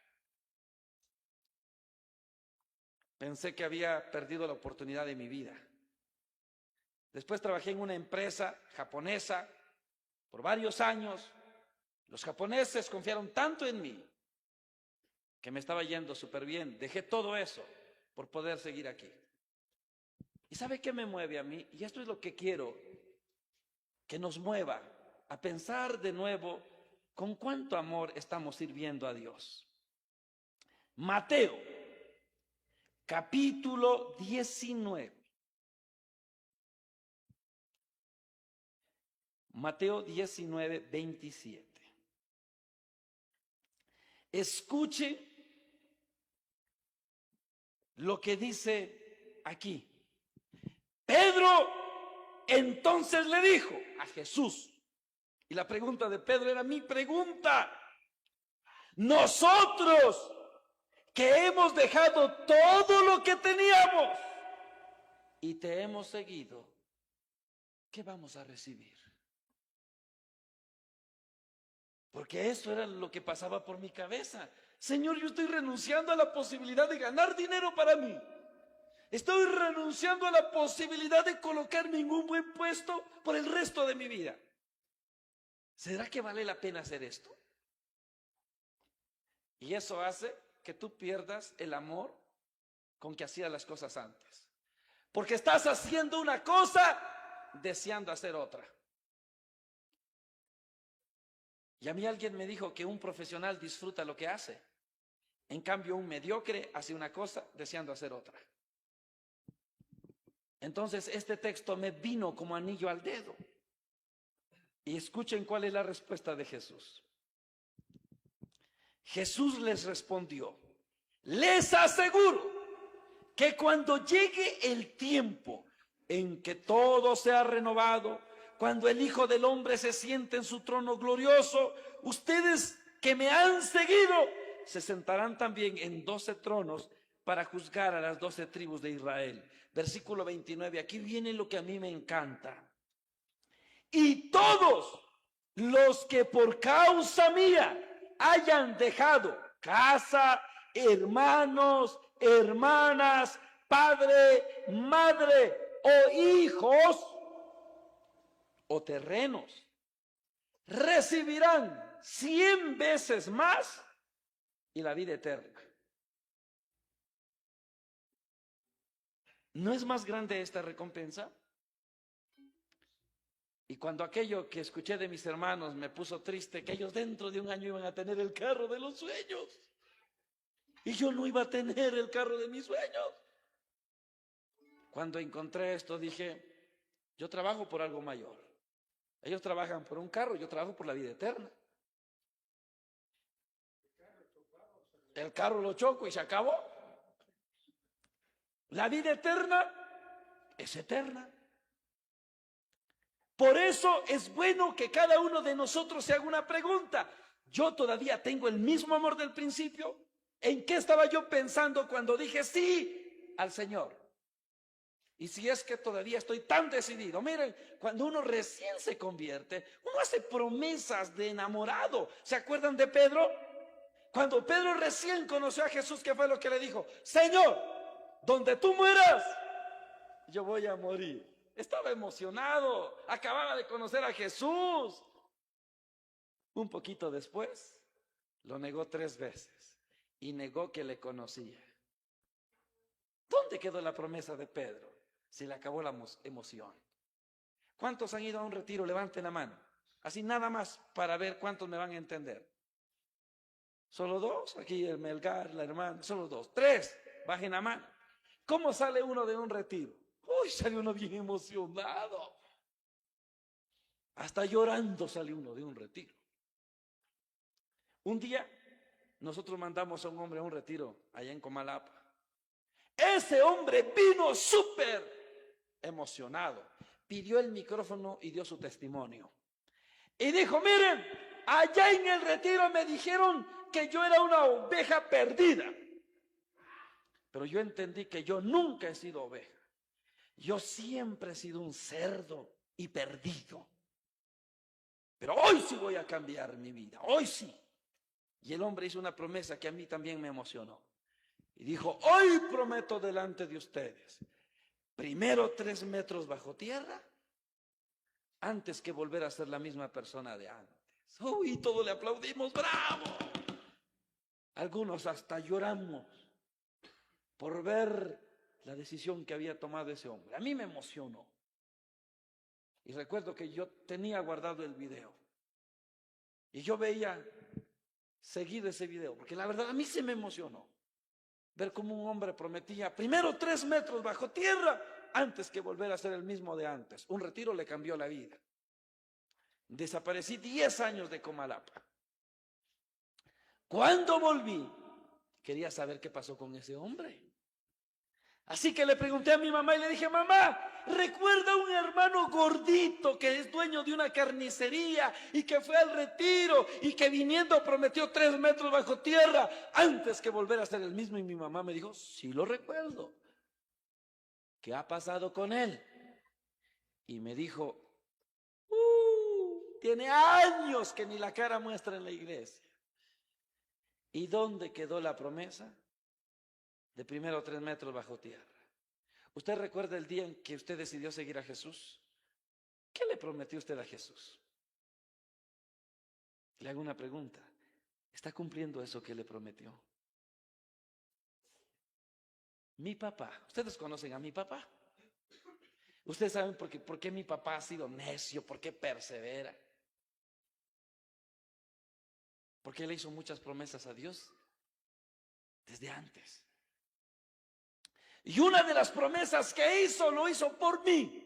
pensé que había perdido la oportunidad de mi vida. Después trabajé en una empresa japonesa por varios años. Los japoneses confiaron tanto en mí que me estaba yendo súper bien. Dejé todo eso por poder seguir aquí. ¿Y sabe qué me mueve a mí? Y esto es lo que quiero que nos mueva a pensar de nuevo con cuánto amor estamos sirviendo a Dios. Mateo, capítulo 19. Mateo 19, 27. Escuche lo que dice aquí. Pedro entonces le dijo a Jesús, y la pregunta de Pedro era mi pregunta: nosotros que hemos dejado todo lo que teníamos y te hemos seguido, ¿qué vamos a recibir? Porque eso era lo que pasaba por mi cabeza. Señor, yo estoy renunciando a la posibilidad de ganar dinero para mí. Estoy renunciando a la posibilidad de colocarme en un buen puesto por el resto de mi vida. ¿Será que vale la pena hacer esto? Y eso hace que tú pierdas el amor con que hacías las cosas antes. Porque estás haciendo una cosa deseando hacer otra. Y a mí alguien me dijo que un profesional disfruta lo que hace. En cambio, un mediocre hace una cosa deseando hacer otra. Entonces, este texto me vino como anillo al dedo. Y escuchen cuál es la respuesta de Jesús. Jesús les respondió: les aseguro que cuando llegue el tiempo en que todo sea renovado, cuando el Hijo del Hombre se siente en su trono glorioso, ustedes que me han seguido se sentarán también en 12 tronos para juzgar a las 12 tribus de Israel. Versículo 29, aquí viene lo que a mí me encanta. Y todos los que por causa mía hayan dejado casa, hermanos, hermanas, padre, madre o hijos o terrenos, recibirán 100 veces más y la vida eterna. ¿No es más grande esta recompensa? Y cuando aquello que escuché de mis hermanos me puso triste, que ellos dentro de un año iban a tener el carro de los sueños y yo no iba a tener el carro de mis sueños. Cuando encontré esto dije, yo trabajo por algo mayor. Ellos trabajan por un carro, yo trabajo por la vida eterna. El carro lo choco y se acabó. La vida eterna es eterna. Por eso es bueno que cada uno de nosotros se haga una pregunta. ¿Yo todavía tengo el mismo amor del principio? ¿En qué estaba yo pensando cuando dije sí al Señor? Y si es que todavía estoy tan decidido. Miren, cuando uno recién se convierte, uno hace promesas de enamorado. ¿Se acuerdan de Pedro? Cuando Pedro recién conoció a Jesús, ¿qué fue lo que le dijo? Señor, donde tú mueras, yo voy a morir. Estaba emocionado, acababa de conocer a Jesús. Un poquito después, lo negó 3 veces y negó que le conocía. ¿Dónde quedó la promesa de Pedro? Se le acabó la emoción. ¿Cuántos han ido a un retiro? Levanten la mano. Así nada más para ver cuántos me van a entender. Solo 2, aquí el Melgar, la hermana, solo 2. 3, bajen la mano. ¿Cómo sale uno de un retiro? Uy, sale uno bien emocionado. Hasta llorando sale uno de un retiro. Un día nosotros mandamos a un hombre a un retiro allá en Comalapa. Ese hombre vino súper emocionado. Pidió el micrófono y dio su testimonio. Y dijo, miren, allá en el retiro me dijeron que yo era una oveja perdida. Pero yo entendí que yo nunca he sido oveja. Yo siempre he sido un cerdo y perdido. Pero hoy sí voy a cambiar mi vida, hoy sí. Y el hombre hizo una promesa que a mí también me emocionó. Y dijo, hoy prometo delante de ustedes, primero 3 metros bajo tierra, antes que volver a ser la misma persona de antes. Uy, todos le aplaudimos, ¡bravo! Algunos hasta lloramos por ver la decisión que había tomado ese hombre. A mí me emocionó. Y recuerdo que yo tenía guardado el video. Y yo veía seguido ese video, porque la verdad a mí se me emocionó ver cómo un hombre prometía primero 3 metros bajo tierra antes que volver a ser el mismo de antes. Un retiro le cambió la vida. Desaparecí 10 años de Comalapa. Cuando volví, quería saber qué pasó con ese hombre. Así que le pregunté a mi mamá y le dije: mamá, ¿recuerda un hermano gordito que es dueño de una carnicería y que fue al retiro y que viniendo prometió 3 metros bajo tierra antes que volver a ser el mismo? Y mi mamá me dijo: sí lo recuerdo. ¿Qué ha pasado con él? Y me dijo: tiene años que ni la cara muestra en la iglesia. ¿Y dónde quedó la promesa de primero 3 metros bajo tierra? ¿Usted recuerda el día en que usted decidió seguir a Jesús? ¿Qué le prometió usted a Jesús? Le hago una pregunta. ¿Está cumpliendo eso que le prometió? Mi papá, ustedes conocen a mi papá. Ustedes saben por qué mi papá ha sido necio, por qué persevera. Porque él hizo muchas promesas a Dios desde antes. Y una de las promesas que hizo, lo hizo por mí.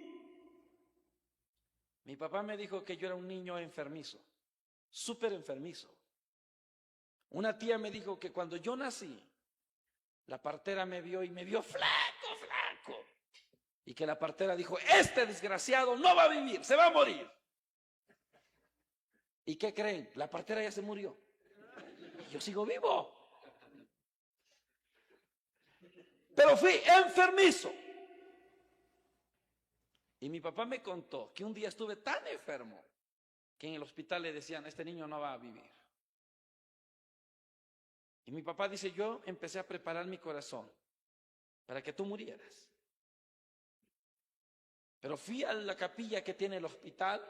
Mi papá me dijo que yo era un niño enfermizo, súper enfermizo. Una tía me dijo que cuando yo nací, la partera me vio y me vio flaco, flaco. Y que la partera dijo: este desgraciado no va a vivir, se va a morir. ¿Y qué creen? La partera ya se murió. Y yo sigo vivo. Pero fui enfermizo. Y mi papá me contó que un día estuve tan enfermo que en el hospital le decían: este niño no va a vivir. Y mi papá dice: yo empecé a preparar mi corazón para que tú murieras. Pero fui a la capilla que tiene el hospital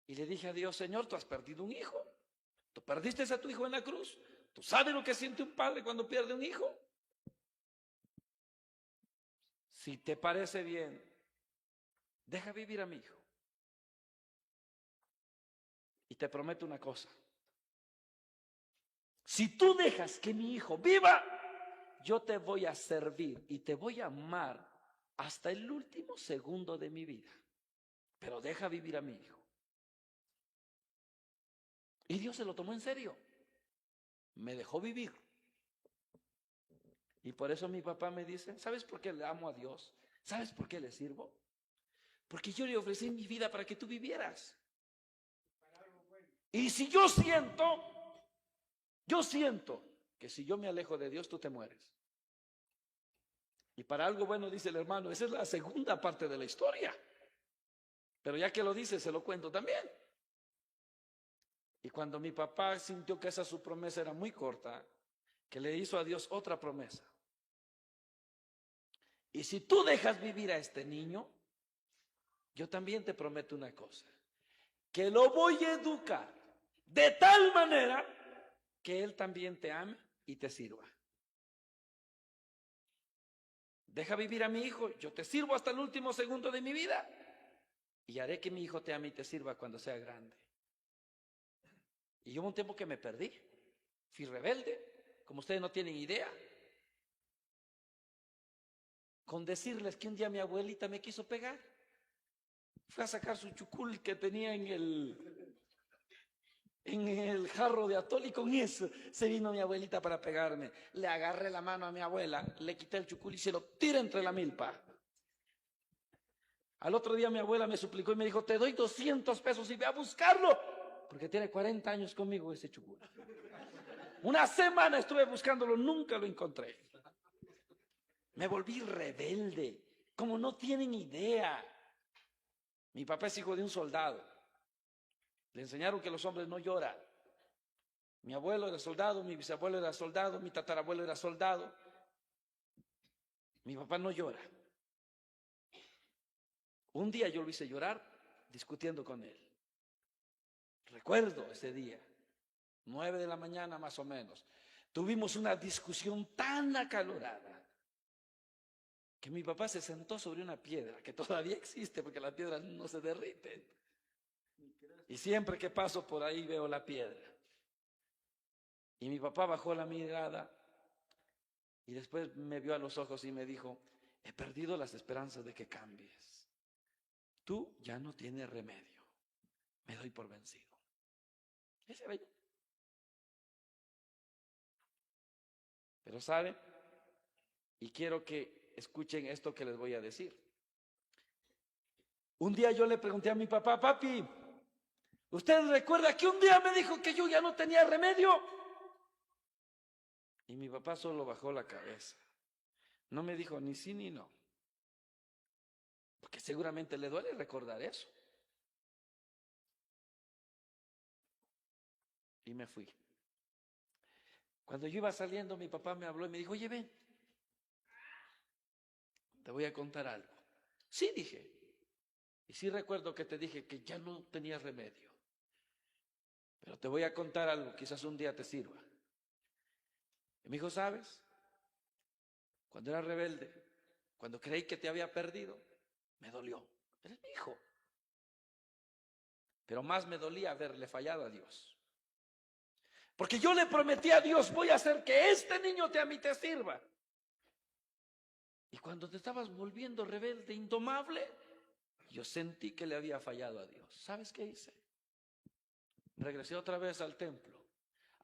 y le dije a Dios: Señor, tú has perdido un hijo. Tú perdiste a tu hijo en la cruz. ¿Tú sabes lo que siente un padre cuando pierde un hijo? Si te parece bien, deja vivir a mi hijo. Y te prometo una cosa: si tú dejas que mi hijo viva, yo te voy a servir y te voy a amar hasta el último segundo de mi vida. Pero deja vivir a mi hijo. Y Dios se lo tomó en serio. Me dejó vivir. Y por eso mi papá me dice: ¿sabes por qué le amo a Dios? ¿Sabes por qué le sirvo? Porque yo le ofrecí mi vida para que tú vivieras. Y si yo siento que si yo me alejo de Dios, tú te mueres. Y para algo bueno, dice el hermano, esa es la segunda parte de la historia. Pero ya que lo dice, se lo cuento también. Y cuando mi papá sintió que esa su promesa era muy corta, que le hizo a Dios otra promesa: y si tú dejas vivir a este niño, yo también te prometo una cosa, que lo voy a educar de tal manera que él también te ame y te sirva. Deja vivir a mi hijo, yo te sirvo hasta el último segundo de mi vida y haré que mi hijo te ame y te sirva cuando sea grande. Y hubo un tiempo que me perdí, fui rebelde, como ustedes no tienen idea. Con decirles que un día mi abuelita me quiso pegar, fue a sacar su chucul que tenía en el jarro de atol y con eso se vino mi abuelita para pegarme. Le agarré la mano a mi abuela, le quité el chucul y se lo tiré entre la milpa. Al otro día mi abuela me suplicó y me dijo: te doy 200 pesos y ve a buscarlo, porque tiene 40 años conmigo ese chucul. Una semana estuve buscándolo, nunca lo encontré. Me volví rebelde, como no tienen idea. Mi papá es hijo de un soldado. Le enseñaron que los hombres no lloran. Mi abuelo era soldado, mi bisabuelo era soldado, mi tatarabuelo era soldado. Mi papá no llora. Un día yo lo hice llorar discutiendo con él. Recuerdo ese día, 9 de la mañana más o menos. Tuvimos una discusión tan acalorada que mi papá se sentó sobre una piedra, que todavía existe porque la piedra no se derrite. Y siempre que paso por ahí veo la piedra. Y mi papá bajó la mirada y después me vio a los ojos y me dijo: he perdido las esperanzas de que cambies. Tú ya no tienes remedio. Me doy por vencido. Ese era yo. Pero ¿sabe? Y quiero que escuchen esto que les voy a decir. Un día yo le pregunté a mi papá: papi, ¿usted recuerda que un día me dijo que yo ya no tenía remedio? Y mi papá solo bajó la cabeza. No me dijo ni sí ni no. Porque seguramente le duele recordar eso. Y me fui. Cuando yo iba saliendo, mi papá me habló y me dijo: oye, ven, te voy a contar algo. Sí, dije. Y sí recuerdo que te dije que ya no tenías remedio. Pero te voy a contar algo, quizás un día te sirva. Y me dijo: ¿sabes? Cuando era rebelde, cuando creí que te había perdido, me dolió. Eres mi hijo. Pero más me dolía haberle fallado a Dios. Porque yo le prometí a Dios: voy a hacer que este niño a mí te sirva. Y cuando te estabas volviendo rebelde, indomable, yo sentí que le había fallado a Dios. ¿Sabes qué hice? Regresé otra vez al templo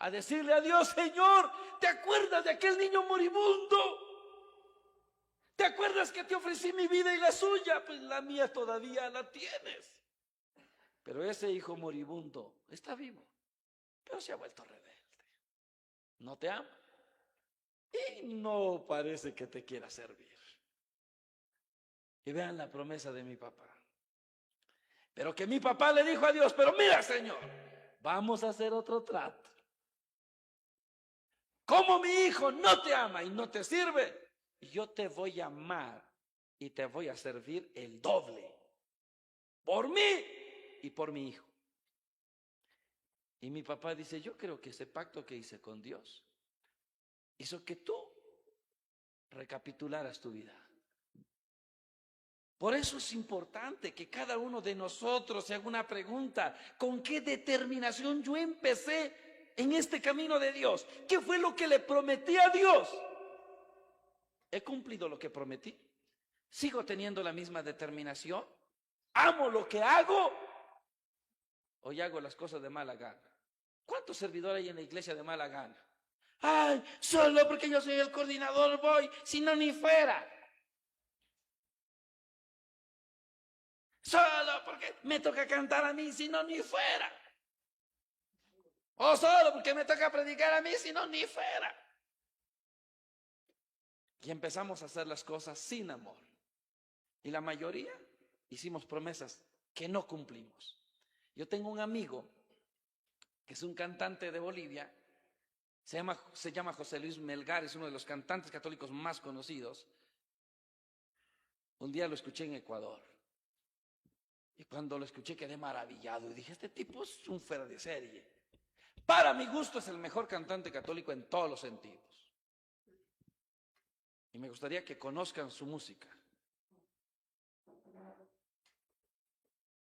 a decirle a Dios: Señor, ¿te acuerdas de aquel niño moribundo? ¿Te acuerdas que te ofrecí mi vida y la suya? Pues la mía todavía la tienes. Pero ese hijo moribundo está vivo, pero se ha vuelto rebelde. No te ama y no parece que te quiera servir. Y vean la promesa de mi papá. Pero que mi papá le dijo a Dios: pero mira, Señor, vamos a hacer otro trato. Como mi hijo no te ama y no te sirve, yo te voy a amar y te voy a servir el doble. Por mí y por mi hijo. Y mi papá dice: yo creo que ese pacto que hice con Dios hizo que tú recapitularas tu vida. Por eso es importante que cada uno de nosotros se haga una pregunta: ¿con qué determinación yo empecé en este camino de Dios? ¿Qué fue lo que le prometí a Dios? ¿He cumplido lo que prometí? ¿Sigo teniendo la misma determinación? ¿Amo lo que hago? ¿O ya hago las cosas de mala gana? ¿Cuántos servidores hay en la iglesia de mala gana? Ay, solo porque yo soy el coordinador voy, si no ni fuera. Solo porque me toca cantar a mí, si no ni fuera. O solo porque me toca predicar a mí, si no ni fuera. Y empezamos a hacer las cosas sin amor. Y la mayoría hicimos promesas que no cumplimos. Yo tengo un amigo que es un cantante de Bolivia, se llama José Luis Melgar, es uno de los cantantes católicos más conocidos. Un día lo escuché en Ecuador. Y cuando lo escuché quedé maravillado y dije: este tipo es un fuera de serie. Para mi gusto es el mejor cantante católico en todos los sentidos. Y me gustaría que conozcan su música.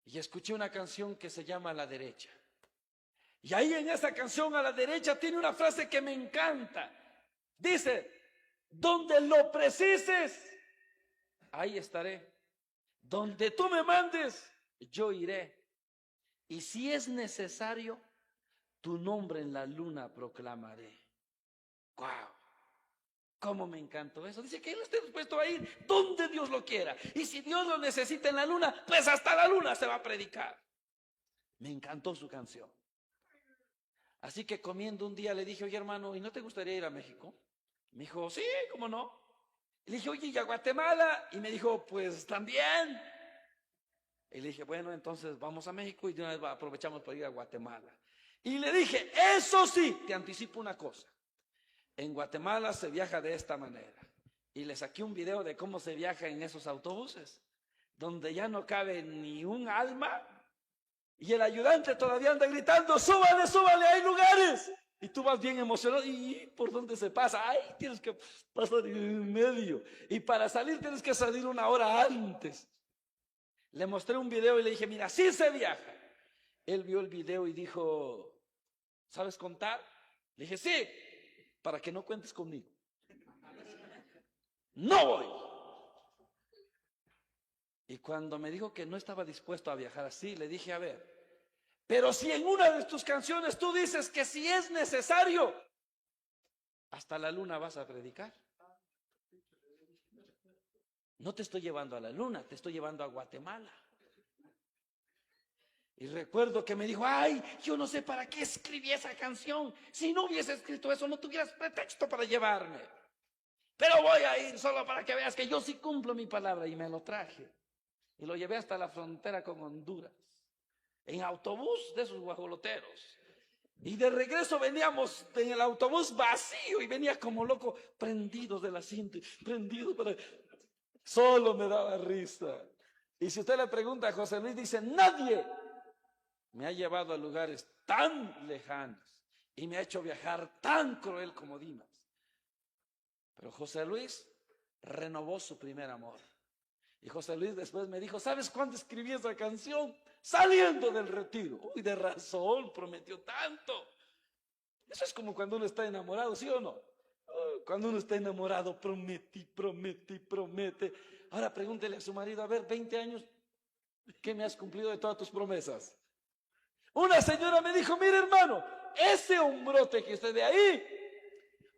Y escuché una canción que se llama A la Derecha. Y ahí en esa canción, A la Derecha, tiene una frase que me encanta. Dice: donde lo precises, ahí estaré. Donde tú me mandes, yo iré. Y si es necesario, tu nombre en la luna proclamaré. ¡Guau! ¿Cómo me encantó eso? Dice que él está dispuesto a ir donde Dios lo quiera. Y si Dios lo necesita en la luna, pues hasta la luna se va a predicar. Me encantó su canción. Así que comiendo un día le dije: oye, hermano, ¿y no te gustaría ir a México? Me dijo: sí, ¿cómo no? Y le dije: oye, ¿y a Guatemala? Y me dijo: pues también. Y le dije: bueno, entonces vamos a México y de una vez aprovechamos para ir a Guatemala. Y le dije: eso sí, te anticipo una cosa. En Guatemala se viaja de esta manera. Y le saqué un video de cómo se viaja en esos autobuses, donde ya no cabe ni un alma. Y el ayudante todavía anda gritando: súbale, súbale, hay lugares. Y tú vas bien emocionado. ¿Y por dónde se pasa? Ay, tienes que pasar en medio. Y para salir tienes que salir una hora antes. Le mostré un video y le dije, mira, así se viaja. Él vio el video y dijo, ¿sabes contar? Le dije, sí, para que no cuentes conmigo. No voy. Y cuando me dijo que no estaba dispuesto a viajar así, le dije, a ver, pero si en una de tus canciones tú dices que si es necesario, hasta la luna vas a predicar. No te estoy llevando a la luna, te estoy llevando a Guatemala. Y recuerdo que me dijo, ay, yo no sé para qué escribí esa canción. Si no hubiese escrito eso, no tuvieras pretexto para llevarme. Pero voy a ir solo para que veas que yo sí cumplo mi palabra. Y me lo traje. Y lo llevé hasta la frontera con Honduras. En autobús de esos guajoloteros. Y de regreso veníamos en el autobús vacío. Y venía como loco, prendido del asiento. Prendido para... Solo me daba risa. Y si usted le pregunta a José Luis, dice, nadie me ha llevado a lugares tan lejanos y me ha hecho viajar tan cruel como Dimas. Pero José Luis renovó su primer amor. Y José Luis después me dijo, ¿sabes cuándo escribí esa canción? Saliendo del retiro. Uy, de razón, prometió tanto. Eso es como cuando uno está enamorado, ¿sí o no? Cuando uno está enamorado, promete, promete, promete. Ahora pregúntele a su marido, a ver, 20 años, ¿qué me has cumplido de todas tus promesas? Una señora me dijo, mire hermano, ese hombrote que usted ve ahí,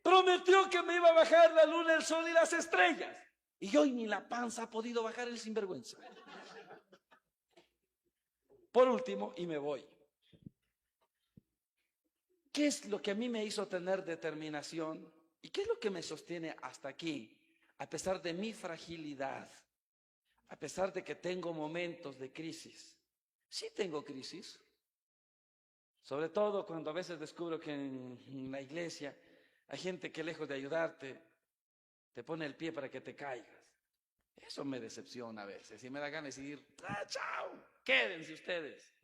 prometió que me iba a bajar la luna, el sol y las estrellas. Y hoy ni la panza ha podido bajar el sinvergüenza. Por último, y me voy. ¿Qué es lo que a mí me hizo tener determinación? ¿Y qué es lo que me sostiene hasta aquí? A pesar de mi fragilidad, a pesar de que tengo momentos de crisis. Sí tengo crisis. Sobre todo cuando a veces descubro que en la iglesia hay gente que lejos de ayudarte, te pone el pie para que te caigas. Eso me decepciona a veces y me da ganas de decir, chao, quédense ustedes.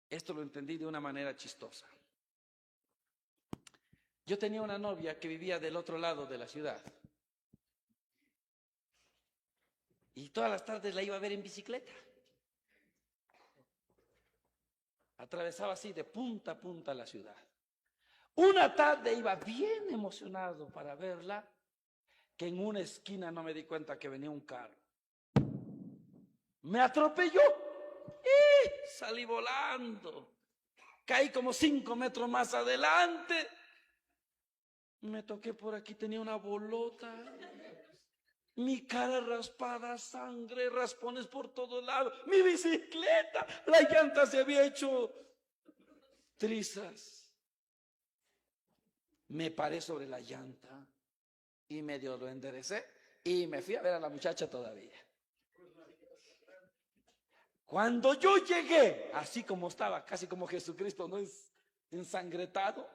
Esto lo entendí de una manera chistosa. Yo tenía una novia que vivía del otro lado de la ciudad. Y todas las tardes la iba a ver en bicicleta. Atravesaba así de punta a punta la ciudad. Una tarde iba bien emocionado para verla, que en una esquina no me di cuenta que venía un carro. Me atropelló y salí volando. Caí como 5 metros más adelante. Me toqué por aquí, tenía una bolota. Mi cara raspada, sangre, raspones por todos lados. Mi bicicleta, la llanta se había hecho trizas. Me paré sobre la llanta y medio lo enderecé y me fui a ver a la muchacha todavía. Cuando yo llegué, así como estaba, casi como Jesucristo, no es ensangretado,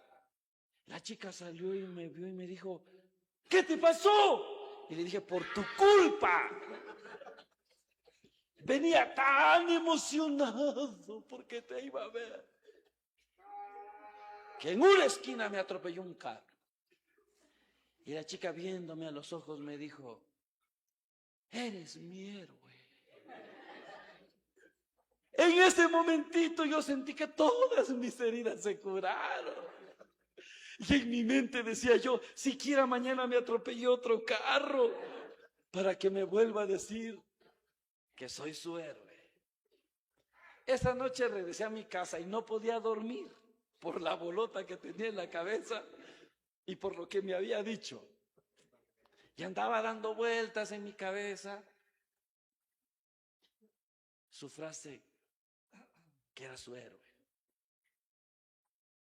la chica salió y me vio y me dijo, ¿qué te pasó? Y le dije, por tu culpa. Venía tan emocionado porque te iba a ver, que en una esquina me atropelló un carro. Y la chica viéndome a los ojos me dijo, eres mi héroe. En ese momentito yo sentí que todas mis heridas se curaron. Y en mi mente decía yo, siquiera mañana me atropelló otro carro para que me vuelva a decir que soy su héroe. Esa noche regresé a mi casa y no podía dormir por la bolota que tenía en la cabeza y por lo que me había dicho. Y andaba dando vueltas en mi cabeza su frase, que era su héroe.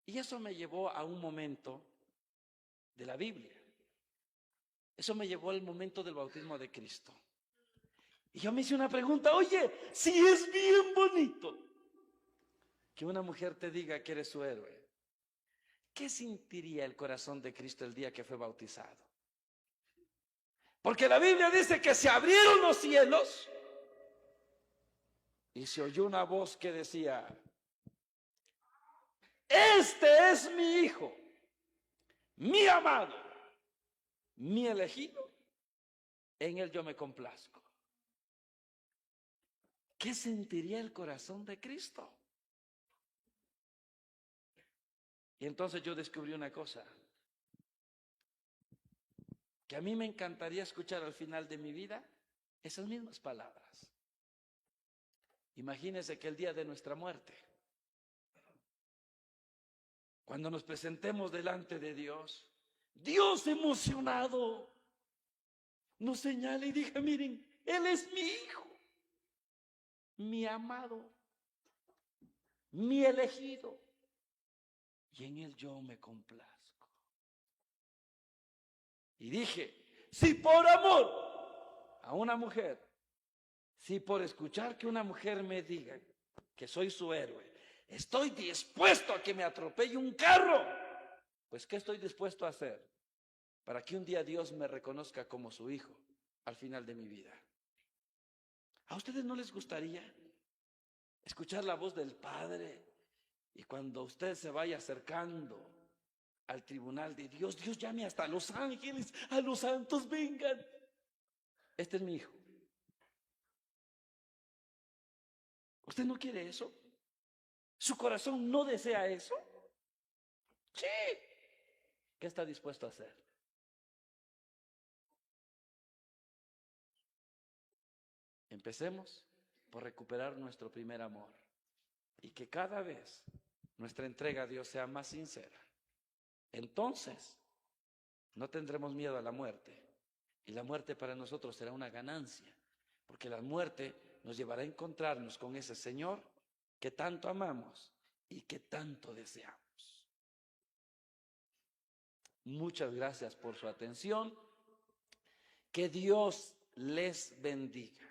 Y eso me llevó a un momento de la Biblia. Eso me llevó al momento del bautismo de Cristo. Y yo me hice una pregunta, oye, si es bien bonito que una mujer te diga que eres su héroe, ¿qué sentiría el corazón de Cristo el día que fue bautizado? Porque la Biblia dice que se abrieron los cielos y se oyó una voz que decía, este es mi hijo, mi amado, mi elegido, en él yo me complazco. ¿Qué sentiría el corazón de Cristo? Y entonces yo descubrí una cosa, que a mí me encantaría escuchar al final de mi vida esas mismas palabras. Imagínense que el día de nuestra muerte, cuando nos presentemos delante de Dios, Dios emocionado nos señala y diga: miren, Él es mi hijo, mi amado, mi elegido, y en Él yo me complazco. Y dije: si por amor a una mujer, si por escuchar que una mujer me diga que soy su héroe, estoy dispuesto a que me atropelle un carro, pues ¿qué estoy dispuesto a hacer para que un día Dios me reconozca como su hijo al final de mi vida? ¿A ustedes no les gustaría escuchar la voz del Padre y cuando usted se vaya acercando al tribunal de Dios, Dios llame hasta a los ángeles, a los santos: vengan, este es mi hijo? ¿Usted no quiere eso? ¿Su corazón no desea eso? Sí. ¿Qué está dispuesto a hacer? Empecemos por recuperar nuestro primer amor y que cada vez nuestra entrega a Dios sea más sincera. Entonces no tendremos miedo a la muerte, y la muerte para nosotros será una ganancia, porque la muerte nos llevará a encontrarnos con ese Señor que tanto amamos y que tanto deseamos. Muchas gracias por su atención. Que Dios les bendiga.